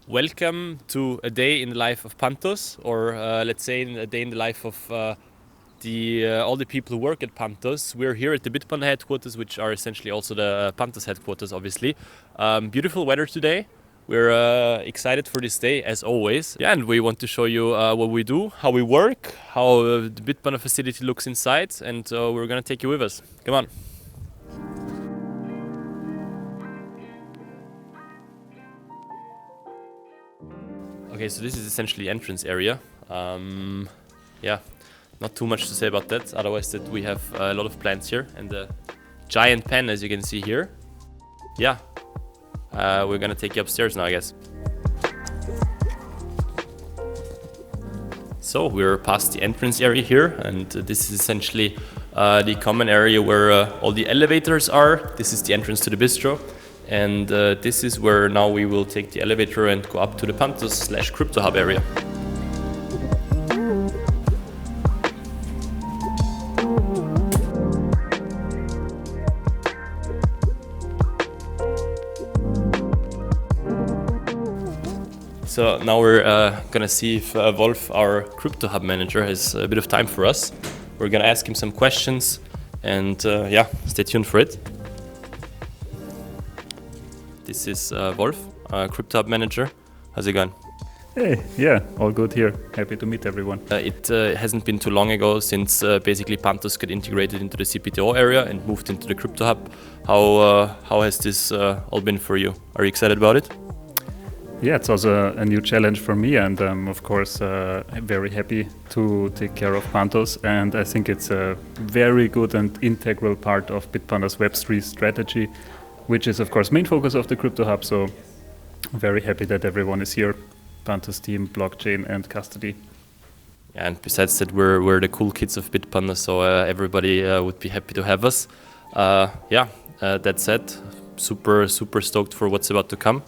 Welcome to a day in the life of Pantos, or let's say a day in the life of all the people who work at Pantos. We're here at the Bitpanda headquarters, which are essentially also the Pantos headquarters, obviously. Beautiful weather today. We're excited for this day, as always. Yeah, and we want to show you what we do, how we work, how the Bitpanda facility looks inside, and we're gonna take you with us. Come on. Okay, so this is essentially the entrance area. Yeah, not too much to say about that. Otherwise, that we have a lot of plants here and a giant pen, as you can see here. Yeah, we're gonna take you upstairs now, I guess. So we're past the entrance area here, and this is essentially the common area where all the elevators are. This is the entrance to the bistro. And this is where now we will take the elevator and go up to the Pantos/Crypto Hub area. So now we're gonna see if Wolf, our Crypto Hub manager, has a bit of time for us. We're gonna ask him some questions, and yeah, stay tuned for it. This is Wolf, Crypto Hub manager. How's it going? Hey, yeah, all good here. Happy to meet everyone. It hasn't been too long ago since basically Pantos got integrated into the CPTO area and moved into the Crypto Hub. How has this all been for you? Are you excited about it? Yeah, it's also a new challenge for me, and of course, I'm very happy to take care of Pantos. And I think it's a very good and integral part of Bitpanda's Web3 strategy, which is, of course, main focus of the Crypto Hub. So very happy that everyone is here. Pantos team, blockchain, and custody. And besides that, we're the cool kids of Bitpanda, so everybody would be happy to have us. Yeah, that said, super stoked for what's about to come.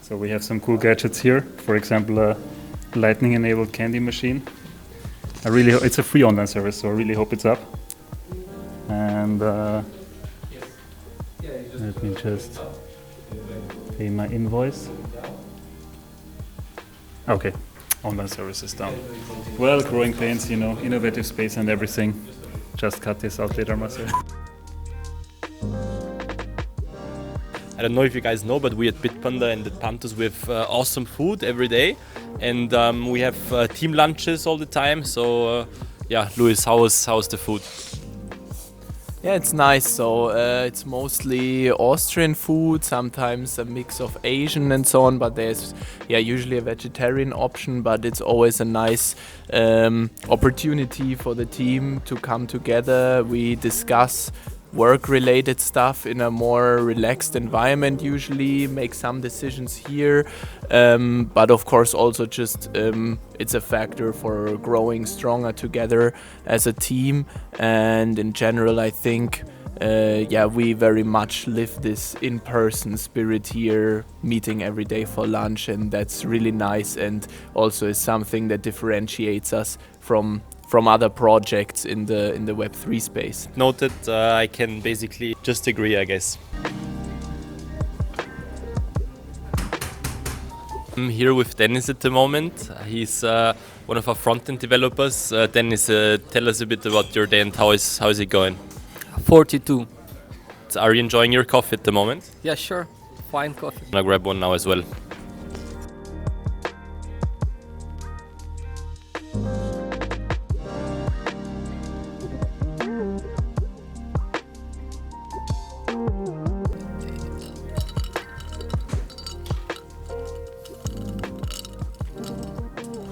So we have some cool gadgets here. For example, a lightning-enabled candy machine. It's a free online service, so I really hope it's up. And let me just pay my invoice. Okay, online service is down. Well, growing pains, innovative space and everything. Just cut this out later, Marcel. I don't know if you guys know, but we at Bitpanda and at Pantos, we have awesome food every day. And we have team lunches all the time. So yeah, Luis, how's the food? Yeah, it's nice. So it's mostly Austrian food, sometimes a mix of Asian and so on, but there's usually a vegetarian option, but it's always a nice opportunity for the team to come together. We discuss work-related stuff in a more relaxed environment usually, make some decisions here, but of course also just it's a factor for growing stronger together as a team. And in general, I think we very much live this in-person spirit here, meeting every day for lunch, and that's really nice, and also is something that differentiates us from other projects in the Web3 space. Noted, I can basically just agree, I guess. I'm here with Dennis at the moment. He's one of our front-end developers. Dennis, tell us a bit about your day and how is it going? 42. Are you enjoying your coffee at the moment? Yeah, sure. Fine coffee. I'm gonna grab one now as well.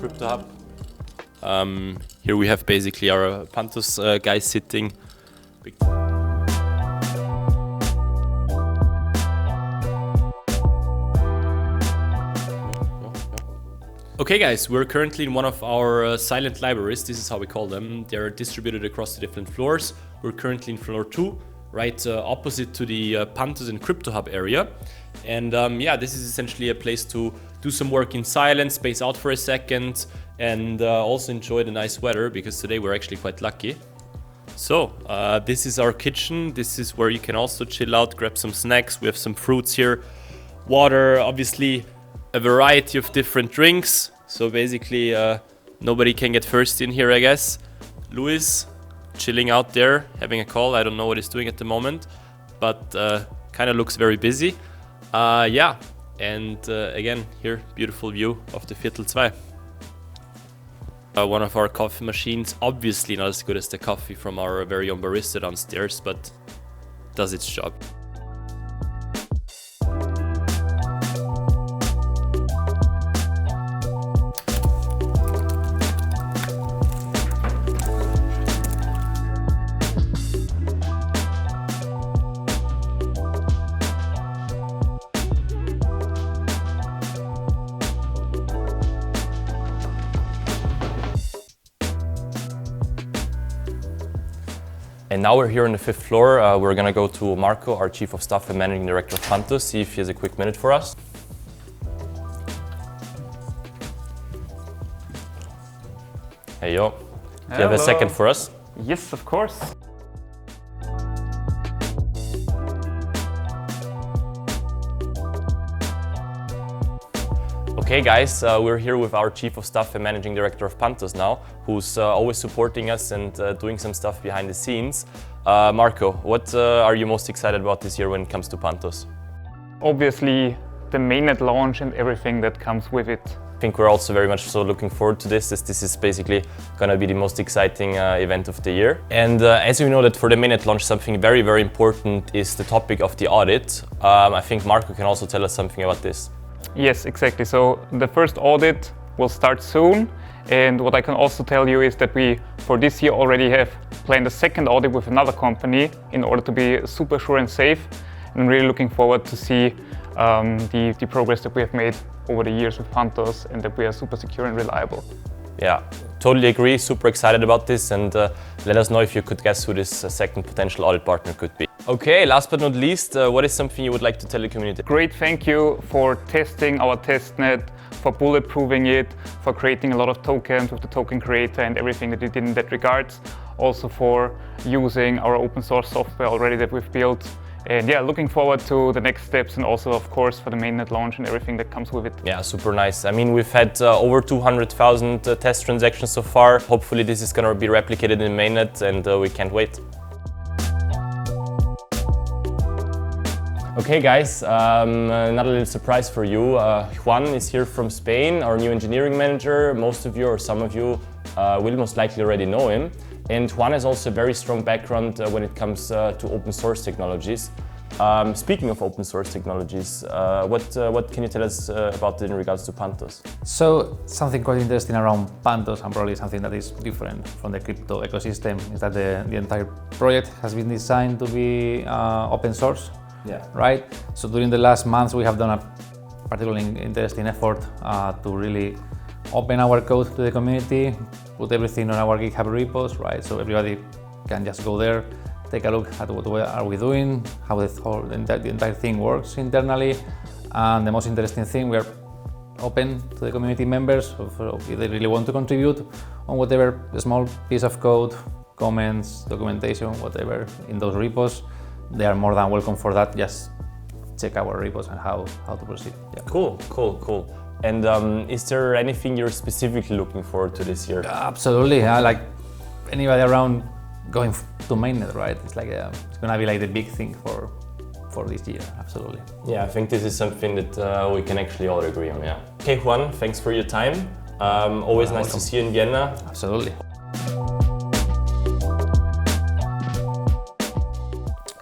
Crypto Hub. Here we have basically our Pantos guys sitting. Okay guys, we're currently in one of our silent libraries. This is how we call them. They're distributed across the different floors. We're currently in floor 2, right opposite to the Pantos and Crypto Hub area. And yeah, this is essentially a place to do some work in silence, space out for a second, and also enjoy the nice weather, because today we're actually quite lucky. So this is our kitchen. This is where you can also chill out, grab some snacks. We have some fruits here, water, obviously a variety of different drinks. So basically, nobody can get first in here, I guess. Luis, chilling out there, having a call. I don't know what he's doing at the moment, but kind of looks very busy. Yeah, and again, here, beautiful view of the Viertel 2. One of our coffee machines, obviously not as good as the coffee from our very own barista downstairs, but does its job. And now we're here on the 5th floor. We're gonna go to Marco, our Chief of Staff and Managing Director of Pantos, see if he has a quick minute for us. Hey yo, do you have a second for us? Yes, of course. Okay guys, we're here with our Chief of Staff and Managing Director of Pantos now, who's always supporting us and doing some stuff behind the scenes. Marco, what are you most excited about this year when it comes to Pantos? Obviously, the mainnet launch and everything that comes with it. I think we're also very much so looking forward to this, as this is basically going to be the most exciting event of the year. And as we know that for the mainnet launch, something very, very important is the topic of the audit. I think Marco can also tell us something about this. Yes, exactly. So the first audit will start soon. And what I can also tell you is that we, for this year, already have planned a second audit with another company in order to be super sure and safe. And I'm really looking forward to see the progress that we have made over the years with Pantos and that we are super secure and reliable. Yeah, totally agree. Super excited about this, and let us know if you could guess who this second potential audit partner could be. Okay, last but not least, what is something you would like to tell the community? Great thank you for testing our testnet, for bulletproofing it, for creating a lot of tokens with the token creator and everything that you did in that regards. Also for using our open source software already that we've built. And yeah, looking forward to the next steps and also, of course, for the mainnet launch and everything that comes with it. Yeah, super nice. I mean, we've had over 200,000 test transactions so far. Hopefully this is going to be replicated in mainnet, and we can't wait. Okay guys, another little surprise for you. Juan is here from Spain, our new engineering manager. Most of you, or some of you, will most likely already know him. And Juan has also a very strong background when it comes to open source technologies. Speaking of open source technologies, what can you tell us about it in regards to Pantos? So something quite interesting around Pantos, and probably something that is different from the crypto ecosystem, is that the entire project has been designed to be open source. Yeah. Right? So during the last months we have done a particularly interesting effort to really open our code to the community, put everything on our GitHub repos, right? So everybody can just go there, take a look at what are we doing, how the entire thing works internally. And the most interesting thing, we are open to the community members if they really want to contribute on whatever small piece of code, comments, documentation, whatever in those repos. They are more than welcome for that. Just check our repos and how to proceed. Yeah. Cool, cool, cool. And is there anything you're specifically looking forward to this year? Absolutely. Like anybody around going to mainnet, right? It's like it's gonna be like the big thing for this year. Absolutely. Yeah, I think this is something that we can actually all agree on. Yeah. Okay, Juan, thanks for your time. Always nice to see you in Vienna. Absolutely.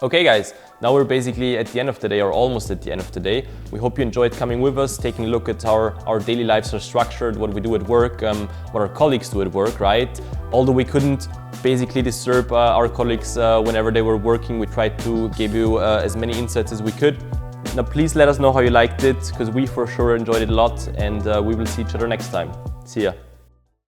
Okay guys, now we're basically at the end of the day, or almost at the end of the day. We hope you enjoyed coming with us, taking a look at how our daily lives are structured, what we do at work, what our colleagues do at work, right? Although we couldn't basically disturb our colleagues whenever they were working, we tried to give you as many insights as we could. Now please let us know how you liked it, because we for sure enjoyed it a lot, and we will see each other next time. See ya.